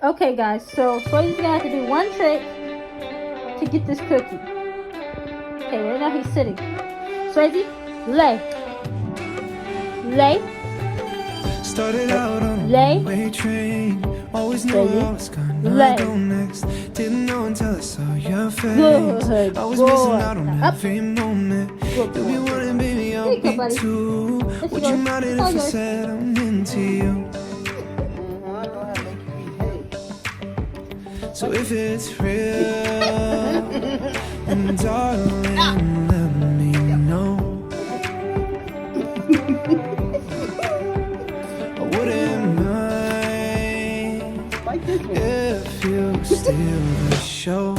Okay, guys, so Swayze's gonna have to do one trick to get this cookie. Okay, right now he's sitting. Swayze, lay. Lay. Started out on a Lay. one-way train. Always knew where I was gonna Lay. go next. Didn't know until I saw your face. Good I was boy. missing out on Now up. every moment. Good You'll be boy. one and baby, There I'll you go, be buddy. two. This Would is you yours. mind it It's if all I yours. said I'm into you? So if it's real, then darling, let me know. I wouldn't mind if you steal the show.